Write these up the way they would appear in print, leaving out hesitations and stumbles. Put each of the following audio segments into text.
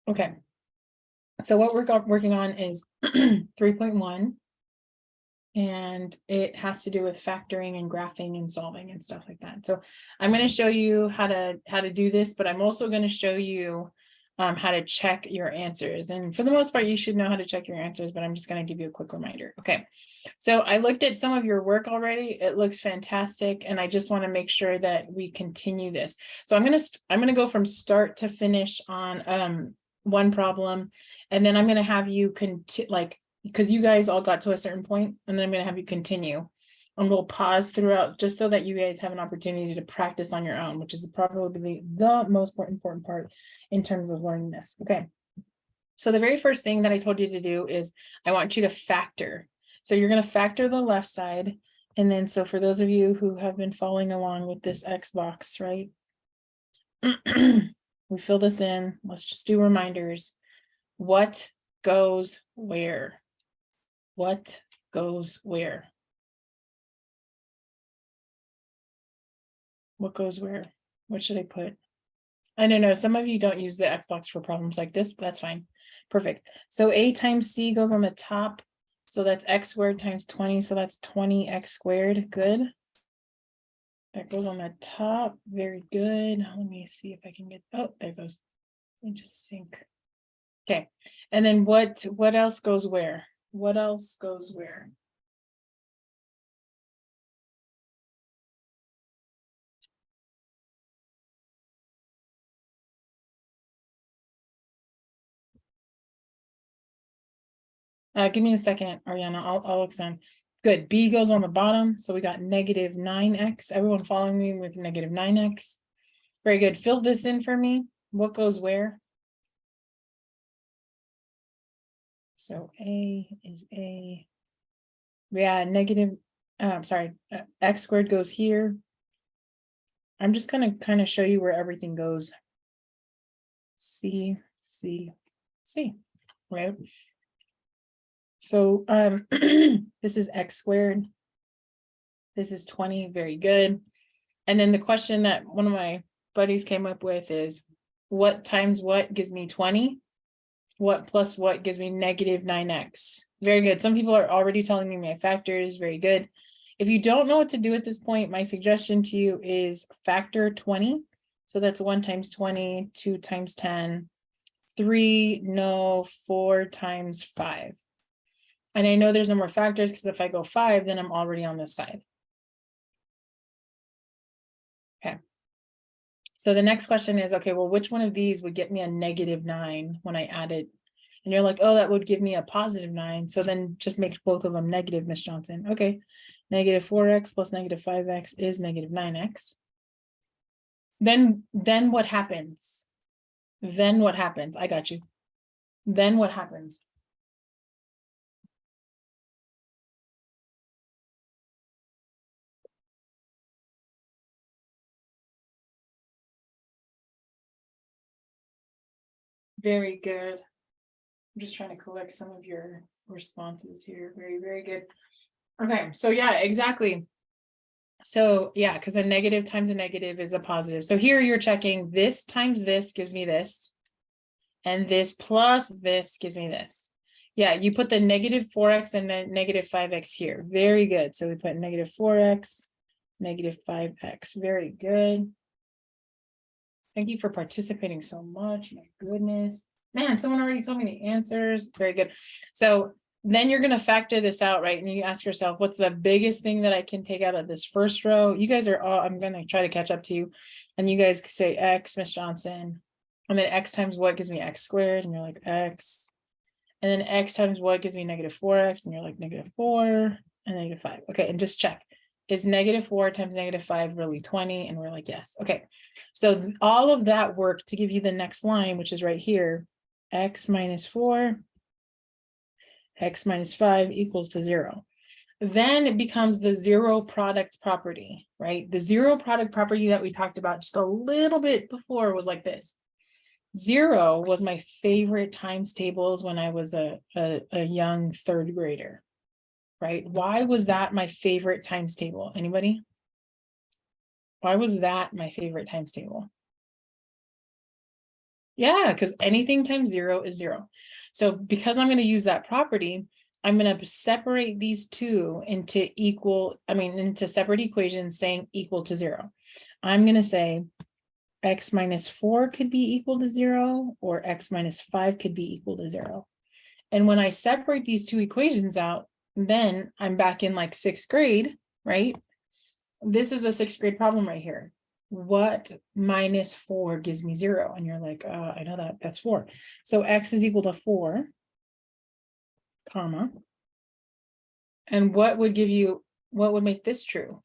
Okay. So what we're working on is 3.1. And it has to do with factoring and graphing and solving and stuff like that. So I'm going to show you how to do this, but I'm also going to show you how to check your answers. And for the most part, you should know how to check your answers, but I'm just going to give you a quick reminder. Okay. So I looked at some of your work already. It looks fantastic. And I just want to make sure that we continue this. So I'm going to go from start to finish on one problem. And then I'm going to have you because you guys all got to a certain point, and then I'm going to have you continue. And we'll pause throughout just so that you guys have an opportunity to practice on your own, which is probably the most important part in terms of learning this. Okay. So the very first thing that I told you to do is I want you to factor. So you're going to factor the left side. And then, so for those of you who have been following along with this X box, right? We fill this in. Let's just do reminders. What goes where? What goes where? What goes where? What should I put? I don't know. Some of you don't use the Xbox for problems like this, but that's fine. Perfect. So A times C goes on the top. So that's X squared times 20. So that's 20X squared. Good. That goes on the top. Very good. Let me see if I can get, oh, there it goes. Let me just sync. Okay. And then what else goes where? What else goes where? Give me a second, Ariana. I'll extend. Good. B goes on the bottom. So we got negative 9x. Everyone following me with negative 9x. Very good. Fill this in for me. What goes where? So A is A. Yeah, negative, X squared goes here. I'm just going to kind of show you where everything goes. C, C, C, right? So this is X squared. This is 20, very good. And then the question that one of my buddies came up with is, what times what gives me 20? What plus what gives me negative 9x? Very good. Some people are already telling me my factors. Very good. If you don't know what to do at this point, my suggestion to you is factor 20. So that's 1 times 20, 2 times 10, 3, no, 4 times 5. And I know there's no more factors because if I go 5, then I'm already on this side. Okay. So the next question is, okay, well, which one of these would get me a negative 9 when I add it? And you're like, oh, that would give me a positive 9. So then just make both of them negative, Miss Johnson. Okay. Negative 4x plus negative 5x is negative 9x. Then what happens? Then what happens? I got you. Then what happens? Very good. I'm just trying to collect some of your responses here. Very, very good. Okay, so yeah, exactly. So yeah, because a negative times a negative is a positive. So here you're checking this times this gives me this. And this plus this gives me this. Yeah, you put the negative 4x and then negative 5x here. Very good. So we put negative 4x, negative 5x. Very good. Thank you for participating so much. My goodness. Man, someone already told me the answers. Very good. So then you're going to factor this out, right? And you ask yourself, what's the biggest thing that I can take out of this first row? You guys are all, I'm going to try to catch up to you. And you guys say X, Miss Johnson. And then X times what gives me X squared? And you're like X. And then X times what gives me negative 4x? And you're like negative 4 and negative 5. Okay, and just check. Is negative 4 times negative 5 really 20? And we're like, yes. Okay, so all of that work to give you the next line, which is right here. X minus 4, X minus 5 equals to 0. Then it becomes the zero product property, right? The zero product property that we talked about just a little bit before was like this. 0 was my favorite times tables when I was a young third grader, right? Why was that my favorite times table? Anybody? Why was that my favorite times table? Yeah, because anything times 0 is 0. So because I'm going to use that property, I'm going to separate these two into into separate equations saying equal to 0. I'm going to say x minus 4 could be equal to 0, or x minus 5 could be equal to 0. And when I separate these two equations out, then I'm back in like 6th grade, right? This is a 6th grade problem right here. What minus 4 gives me 0? And you're like, I know that's 4. So x is equal to 4, comma. And what would make this true?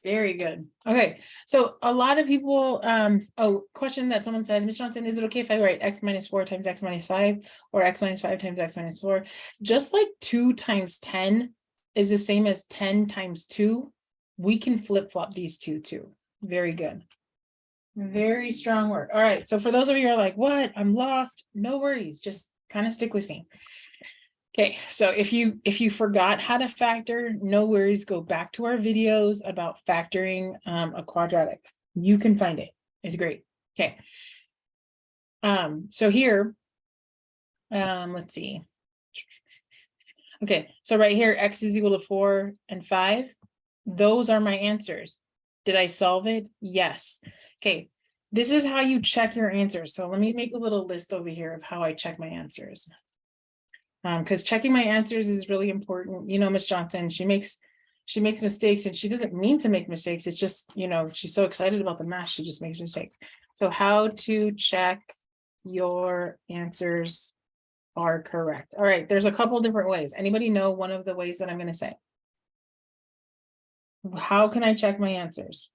Very good. Okay, so a lot of people, question that someone said, Ms. Johnson, is it okay if I write x minus 4 times x minus 5 or x minus 5 times x minus 4? Just like 2 times 10 is the same as 10 times 2, we can flip-flop these two too. Very good. Very strong work. All right, so for those of you who are like, what? I'm lost. No worries, just kind of stick with me. Okay, so if you forgot how to factor, no worries, go back to our videos about factoring a quadratic. You can find it. It's great. Okay. So here, let's see. Okay, so right here, x is equal to 4 and 5. Those are my answers. Did I solve it? Yes. Okay, this is how you check your answers. So let me make a little list over here of how I check my answers. Because checking my answers is really important. You know, Ms. Johnson, she makes mistakes, and she doesn't mean to make mistakes. It's just, she's so excited about the math, she just makes mistakes. So how to check your answers are correct. All right, there's a couple different ways. Anybody know one of the ways that I'm going to say? How can I check my answers?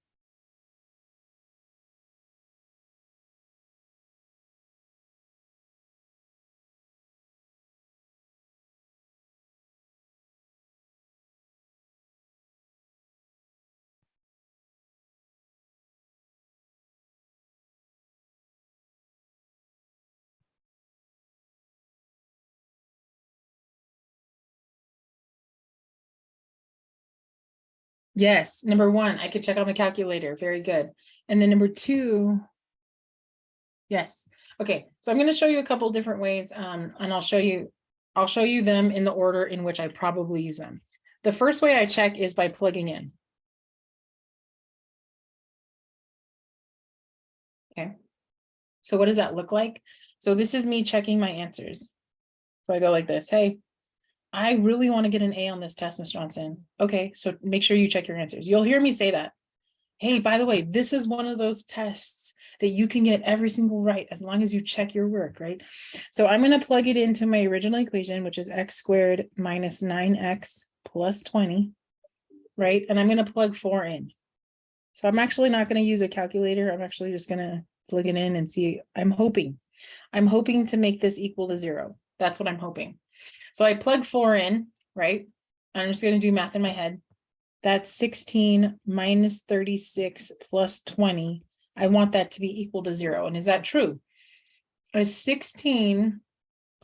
Yes, number 1, I could check on the calculator. Very good. And then number 2, yes. Okay, so I'm going to show you a couple different ways, and I'll show you them in the order in which I probably use them. The first way I check is by plugging in. Okay, so what does that look like? So this is me checking my answers. So I go like this. Hey, I really want to get an A on this test, Ms. Johnson. Okay, so make sure you check your answers. You'll hear me say that. Hey, by the way, this is one of those tests that you can get every single right as long as you check your work, right? So I'm going to plug it into my original equation, which is x squared minus 9x plus 20, right? And I'm going to plug 4 in. So I'm actually not going to use a calculator. I'm actually just going to plug it in and see. I'm hoping to make this equal to 0. That's what I'm hoping. So I plug 4 in, right? I'm just going to do math in my head. That's 16 minus 36 plus 20. I want that to be equal to 0. And is that true? Is 16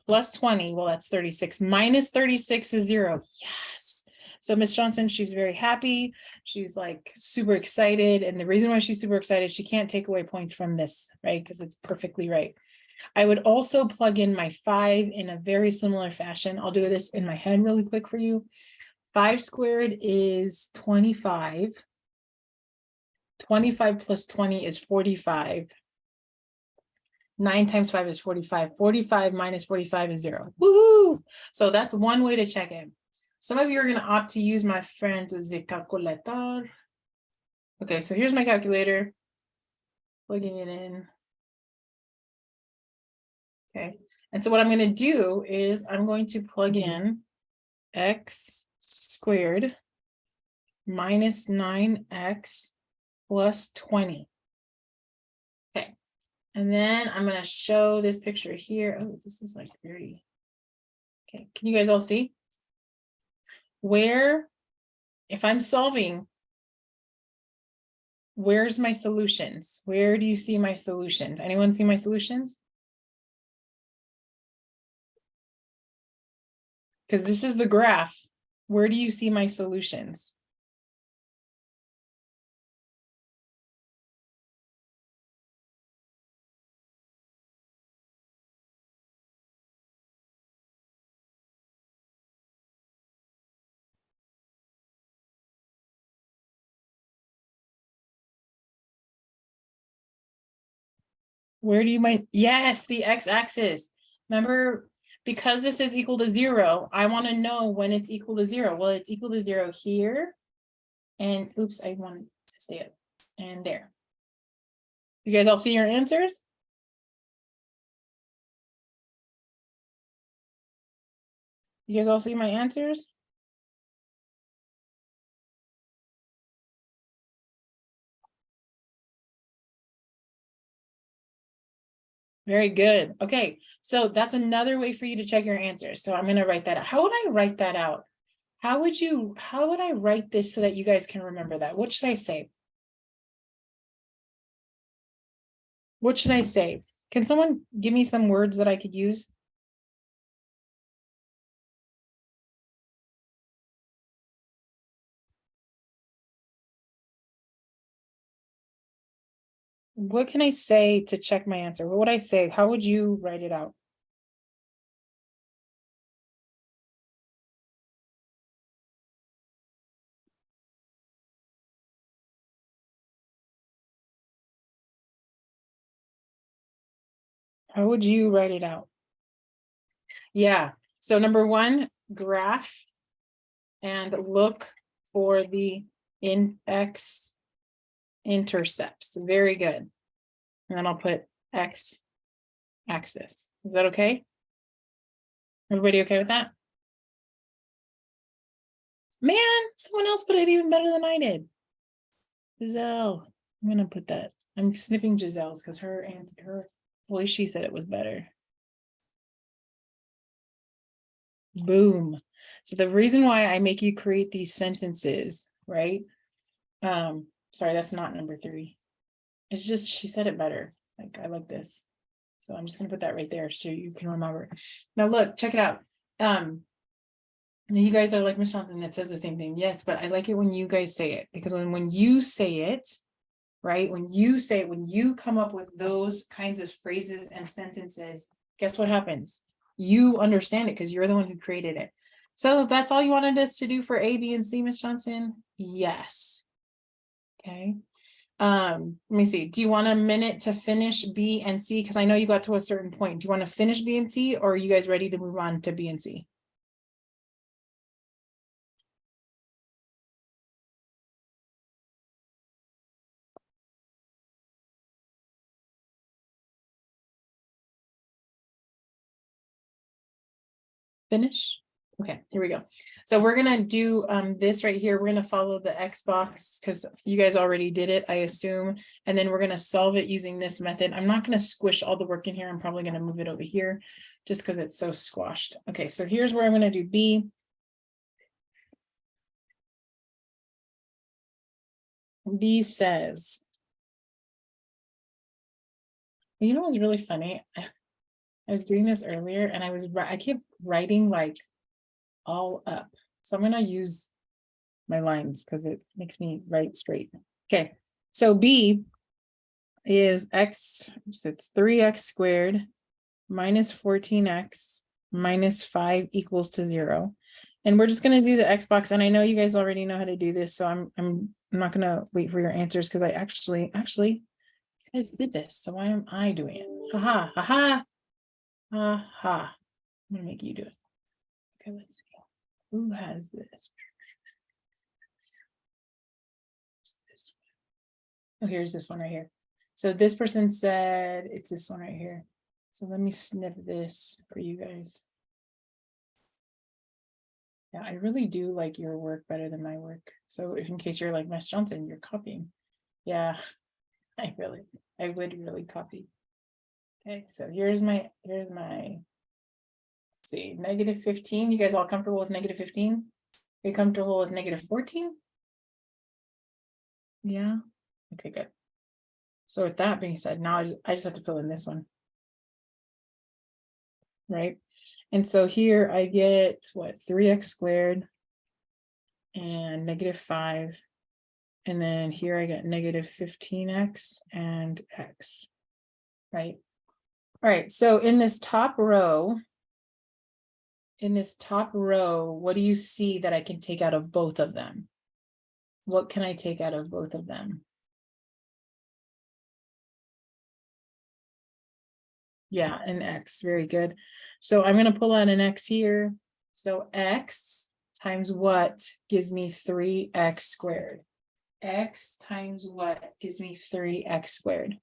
plus 20, well, that's 36. Minus 36 is 0. Yes. So Miss Johnson, she's very happy. She's like super excited. And the reason why she's super excited, she can't take away points from this, right? Because it's perfectly right. I would also plug in my 5 in a very similar fashion. I'll do this in my head really quick for you. 5 squared is 25. 25 plus 20 is 45. 9 times 5 is 45. 45 minus 45 is 0. Woohoo! So that's one way to check it. Some of you are going to opt to use my friend the calculator. Okay, so here's my calculator. Plugging it in. Okay, and so what I'm going to do is I'm going to plug in x squared minus 9x plus 20. Okay, and then I'm going to show this picture here. Oh, this is like very, okay, can you guys all see? Where, if I'm solving, where's my solutions? Where do you see my solutions? Anyone see my solutions? Because this is the graph. Where do you see my solutions? Where do you mind? Yes, the x-axis. Remember, because this is equal to 0, I want to know when it's equal to 0. Well, it's equal to 0 here. And oops, I wanted to stay up. And there. You guys all see your answers? You guys all see my answers? Very good. Okay, so that's another way for you to check your answers. So I'm going to write that out. How would I write that out? How would I write this so that you guys can remember that? What should I say? What should I say? Can someone give me some words that I could use? What can I say to check my answer? What would I say? How would you write it out? How would you write it out? Yeah. So number 1, graph and look for the x intercepts. Very good. And then I'll put x axis. Is that okay? Everybody okay with that? Man, someone else put it even better than I did. Giselle. I'm gonna put that. I'm snipping Giselle's because her well, she said it was better. Boom. So the reason why I make you create these sentences, right? Sorry, that's not number 3. It's just she said it better. Like I like this. So I'm just gonna put that right there so you can remember. Now look, check it out. You guys are like, Miss Johnson, that says the same thing. Yes, but I like it when you guys say it, because when you say it, right? When you say it, when you come up with those kinds of phrases and sentences, guess what happens? You understand it because you're the one who created it. So that's all you wanted us to do for A, B, and C, Miss Johnson? Yes. Okay. Let me see. Do you want a minute to finish B and C? Because I know you got to a certain point. Do you want to finish B and C, or are you guys ready to move on to B and C? Finish. Okay, here we go. So we're gonna do this right here. We're gonna follow the X box because you guys already did it, I assume. And then we're gonna solve it using this method. I'm not gonna squish all the work in here. I'm probably gonna move it over here just because it's so squashed. Okay, so here's where I'm gonna do B. B says, you know what's really funny? I was doing this earlier and I kept writing like all up. So I'm gonna use my lines because it makes me write straight. Okay, so B is x, so it's 3x squared minus 14x minus 5 equals to 0. And we're just going to do the X box. And I know you guys already know how to do this, so I'm not going to wait for your answers because I actually, you guys did this. So why am I doing it? Haha, haha, haha. I'm going to make you do it. Okay, let's see. Who has this? Oh, here's this one right here. So this person said it's this one right here. So let me snip this for you guys. Yeah, I really do like your work better than my work. So in case you're like, Miss Johnson, you're copying. Yeah, I would really copy. Okay, so here's my, let's see, negative 15. You guys all comfortable with negative 15? Are you comfortable with negative 14? Yeah, okay, good. So with that being said, now I just have to fill in this one. Right? And so here I get what, 3x squared and negative 5. And then here I get negative 15x and x, right? All right, so in this top row, what do you see that I can take out of both of them? What can I take out of both of them? Yeah, an x, very good. So I'm going to pull out an x here. So x times what gives me 3x squared? X times what gives me 3x squared?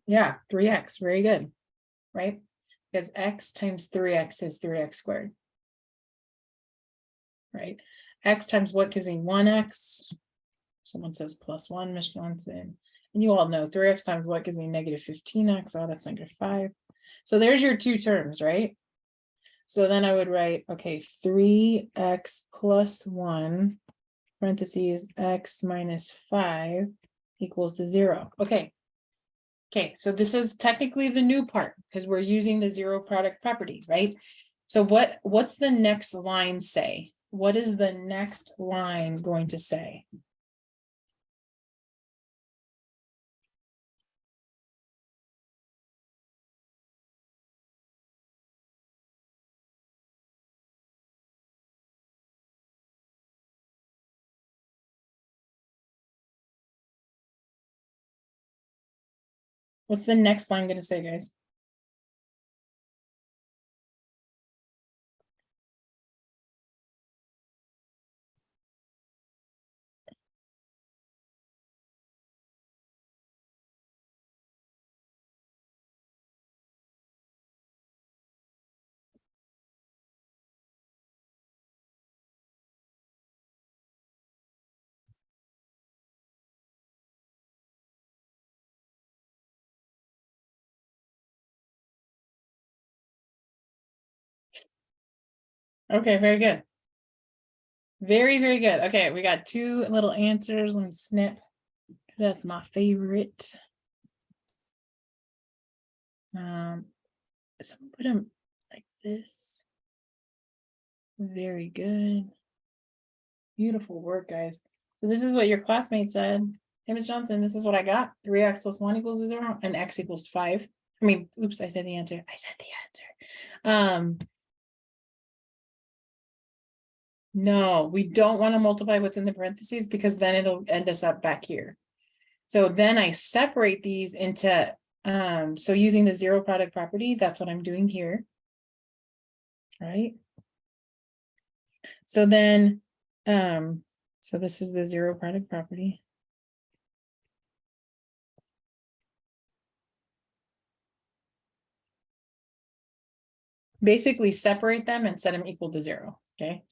Yeah, 3x, very good, right? Because x times 3x is 3x squared, right? X times what gives me 1x? Someone says plus 1, Miss Johnson. And you all know 3x times what gives me negative 15x? Oh, that's negative 5. So there's your two terms, right? So then I would write, okay, 3x plus 1, parentheses, x minus 5 equals to 0. Okay. Okay, so this is technically the new part because we're using the zero product property, right? So what's the next line say? What is the next line going to say? What's the next line going to say, guys? Okay, very good. Very, very good. Okay, we got two little answers. Let me snip. That's my favorite. Someone put them like this. Very good. Beautiful work, guys. So this is what your classmate said. Hey, Ms. Johnson, this is what I got. 3x plus 1 equals 0 and x equals 5. I mean, oops, I said the answer. I said the answer. No, we don't want to multiply what's in the parentheses because then it'll end us up back here. So then I separate these into, so using the zero product property, that's what I'm doing here. Right? So then, so this is the zero product property. Basically separate them and set them equal to 0. Okay.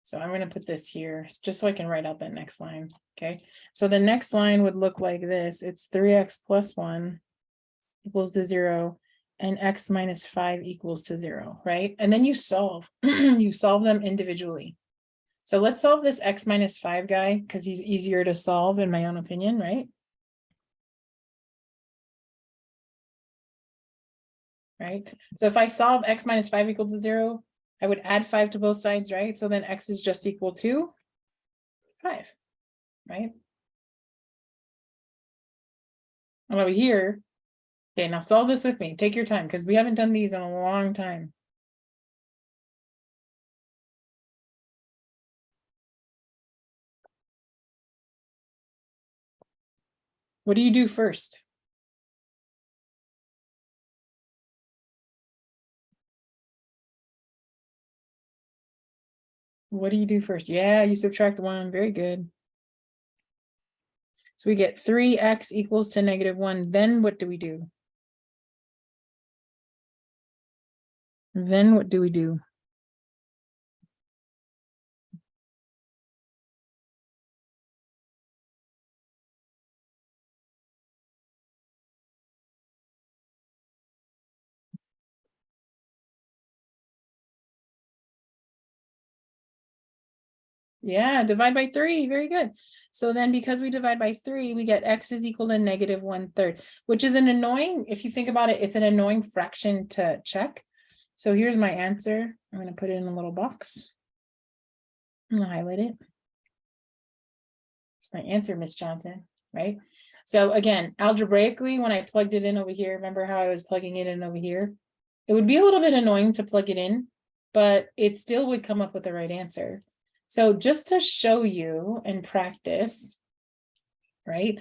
So I'm going to put this here just so I can write out that next line. Okay. So the next line would look like this. It's 3x plus 1 equals to 0 and x minus 5 equals to 0, right? And then you solve, you solve them individually. So let's solve this x minus 5 guy because he's easier to solve in my own opinion, right? Right. So if I solve x minus 5 equal to 0, I would add 5 to both sides, right? So then x is just equal to 5, right? And over here, okay, now solve this with me. Take your time because we haven't done these in a long time. What do you do first? What do you do first? Yeah, you subtract 1. Very good. So we get 3x equals to negative 1. Then what do we do? Then what do we do? Yeah, divide by 3. Very good. So then because we divide by 3, we get x is equal to negative 1/3, which is an annoying, if you think about it, it's an annoying fraction to check. So here's my answer. I'm going to put it in a little box. I'm going to highlight it. It's my answer, Miss Johnson, right? So again, algebraically, when I plugged it in over here, remember how I was plugging it in over here? It would be a little bit annoying to plug it in, but it still would come up with the right answer. So just to show you in practice, right?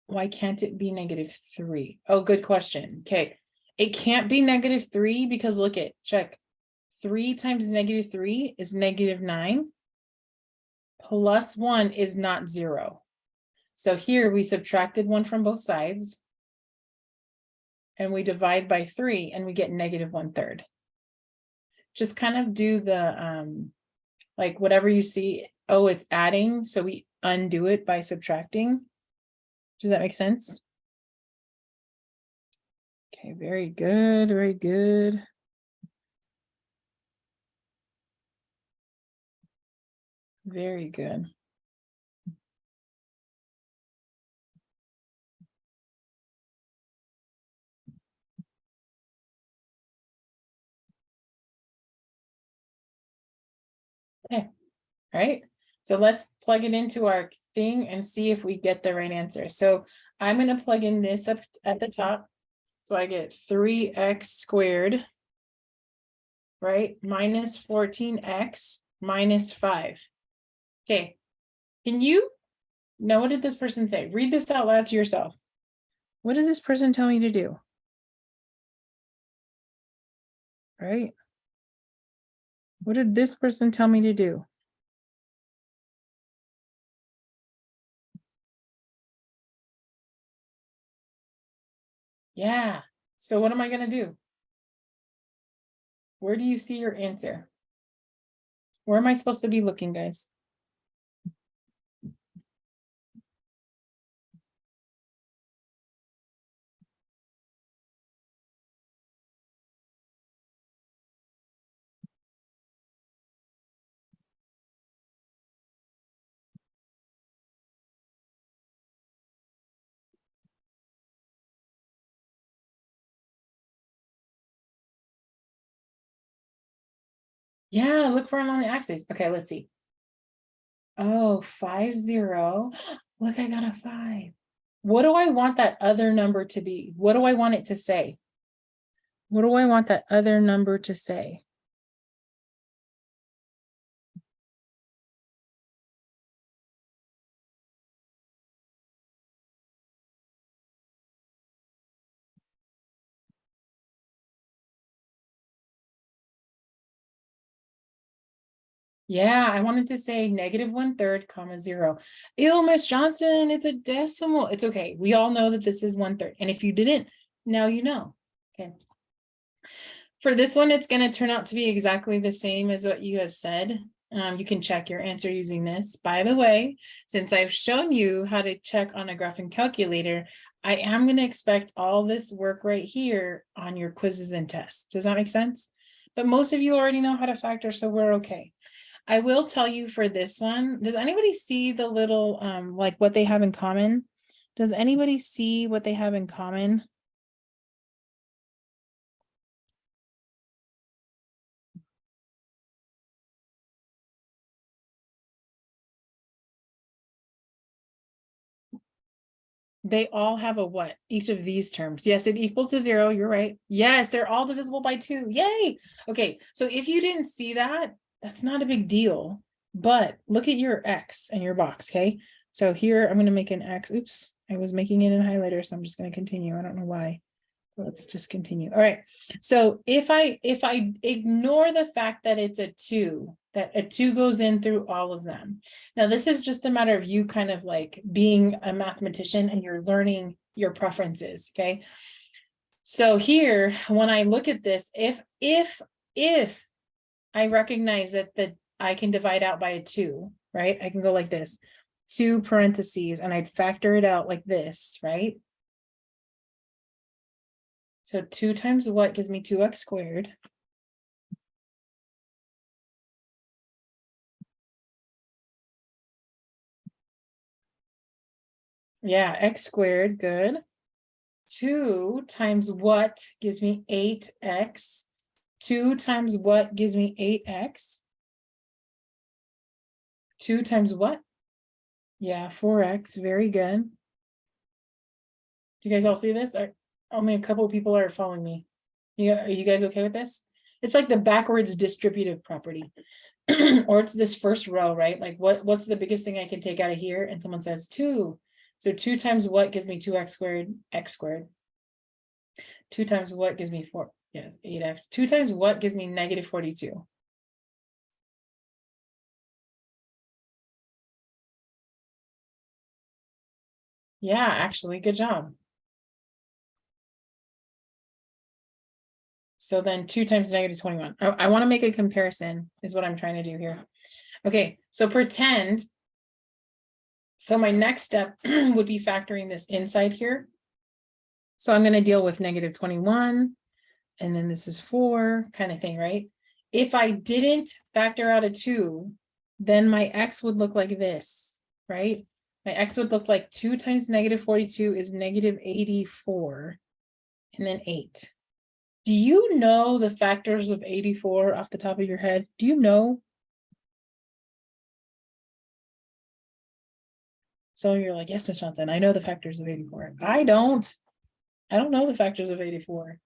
Why can't it be -3? Oh, good question. Okay. It can't be -3 because look at, check. 3 times -3 is -9. Plus 1 is not 0. So here we subtracted 1 from both sides. And we divide by 3 and we get -1/3. Just kind of do the, like whatever you see, oh, it's adding, so we undo it by subtracting. Does that make sense? Okay, very good, very good. Very good. Okay, all right. So let's plug it into our thing and see if we get the right answer. So I'm going to plug in this up at the top. So I get 3x squared, right? Minus 14x minus 5. Okay. Can you, now what did this person say? Read this out loud to yourself. What did this person tell me to do? Right? What did this person tell me to do? Yeah. So what am I going to do? Where do you see your answer? Where am I supposed to be looking, guys? Yeah, look for them on the axis. Okay, let's see. Oh, 5, 0. Look, I got a 5. What do I want that other number to be? What do I want it to say? What do I want that other number to say? Yeah, I wanted to say -1/3, comma 0. Ew, Miss Johnson, it's a decimal. It's okay. We all know that this is 1/3. And if you didn't, now you know. Okay. For this one, it's going to turn out to be exactly the same as what you have said. You can check your answer using this. By the way, since I've shown you how to check on a graphing calculator, I am going to expect all this work right here on your quizzes and tests. Does that make sense? But most of you already know how to factor, so we're okay. I will tell you for this one, does anybody see the little, like what they have in common? Does anybody see what they have in common? They all have a what? Each of these terms. Yes, it equals to 0. You're right. Yes, they're all divisible by 2. Yay. Okay, so if you didn't see that, that's not a big deal. But look at your X in your box, okay? So here I'm going to make an X. Oops, I was making it in highlighter, so I'm just going to continue. I don't know why. Let's just continue. All right. So if I ignore the fact that it's a 2, that a 2 goes in through all of them. Now, this is just a matter of you kind of like being a mathematician and you're learning your preferences. Okay. So here, when I look at this, if I recognize that I can divide out by a 2, right? I can go like this, 2 parentheses, and I'd factor it out like this, right? So 2 times what gives me 2x squared. Yeah, x squared, good. 2 times what gives me 8x. 2 times what gives me 8x. 2 times what? Yeah, 4x, very good. Do you guys all see this? Only a couple of people are following me. Are you guys okay with this? It's like the backwards distributive property. Or it's this first row, right? Like what's the biggest thing I can take out of here? And someone says 2. So 2 times what gives me 2x squared? X squared. 2 times what gives me 4? Yes, 8x. 2 times what gives me negative 42? Yeah, actually, good job. So then 2 times negative 21. I want to make a comparison is what I'm trying to do here. Okay, so pretend. So my next step would be factoring this inside here. So I'm going to deal with negative 21, and then this is 4 kind of thing, right? If I didn't factor out a 2, then my x would look like this, right? My x would look like 2 times negative 42 is negative 84, and then 8. Do you know the factors of 84 off the top of your head? Do you know? So you're like, yes, Ms. Johnson, I know the factors of 84. I don't know the factors of 84.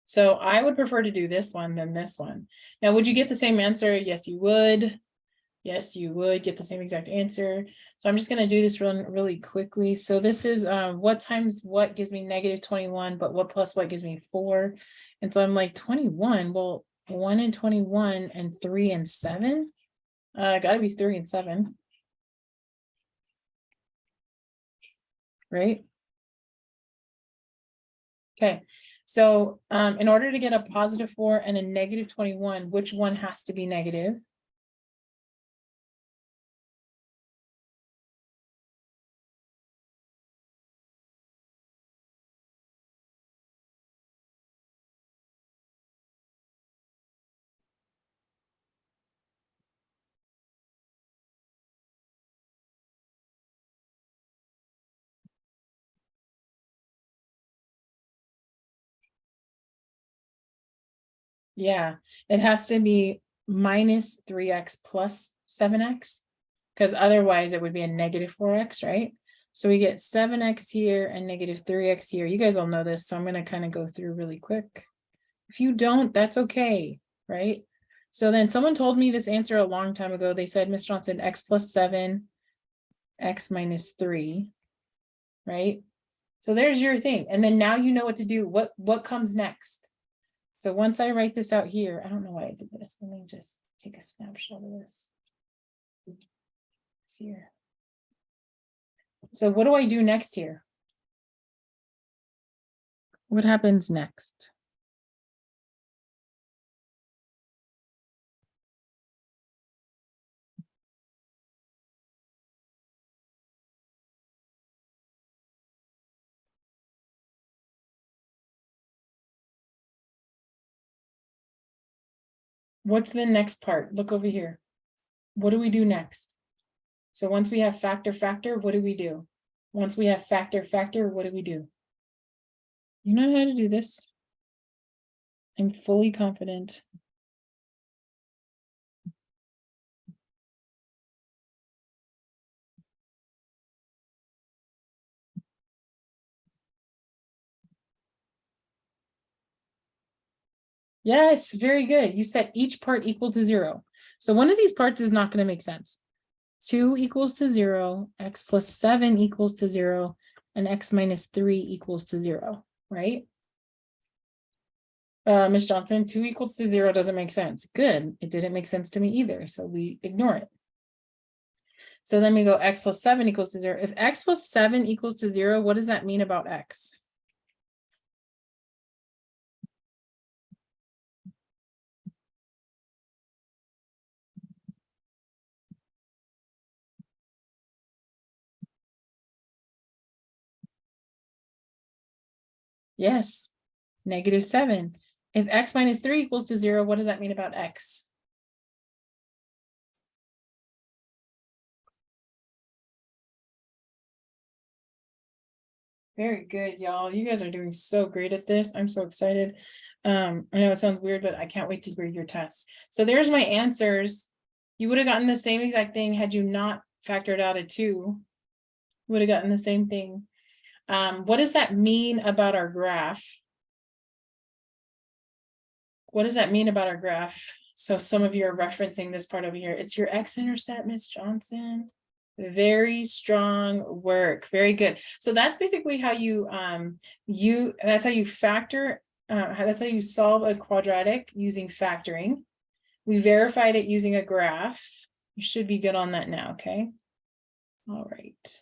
So I would prefer to do this one than this one. Now, would you get the same answer? Yes, you would. Yes, you would get the same exact answer. So I'm just going to do this really quickly. So this is what times what gives me negative 21, but what plus what gives me 4. And so I'm like 21. Well, 1 and 21 and 3 and 7. Got to be 3 and 7. Right? Okay, so in order to get a positive 4 and a negative 21, which one has to be negative? Yeah, it has to be minus 3x plus 7x, because otherwise it would be a negative 4x, right? So we get 7x here and negative 3x here. You guys all know this, so I'm going to kind of go through really quick. If you don't, that's okay, right? So then someone told me this answer a long time ago. They said, Ms. Johnson, x plus 7, x minus 3, right? So there's your thing. And then now you know what to do. What comes next? So once I write this out here, I don't know why I did this. Let me just take a snapshot of this. It's here. So what do I do next here? What happens next? What's the next part? Look over here. What do we do next? So once we have factor, factor, what do we do? Once we have factor, factor, what do we do? You know how to do this. I'm fully confident. Yes, very good. You set each part equal to 0. So one of these parts is not going to make sense. 2 equals to 0, x plus 7 equals to 0, and x minus 3 equals to 0, right? Ms. Johnson, 2 equals to 0 doesn't make sense. Good. It didn't make sense to me either, so we ignore it. So then we go x plus 7 equals to 0. If x plus 7 equals to 0, what does that mean about x? Yes, negative 7. If x minus 3 equals to 0, what does that mean about x? Very good, y'all. You guys are doing so great at this. I'm so excited. I know it sounds weird, but I can't wait to grade your tests. So there's my answers. You would have gotten the same exact thing had you not factored out a 2. Would have gotten the same thing. What does that mean about our graph? What does that mean about our graph? So some of you are referencing this part over here. It's your x-intercept, Miss Johnson. Very strong work. Very good. So that's basically how you that's how you factor, that's how you solve a quadratic using factoring. We verified it using a graph. You should be good on that now, okay? All right.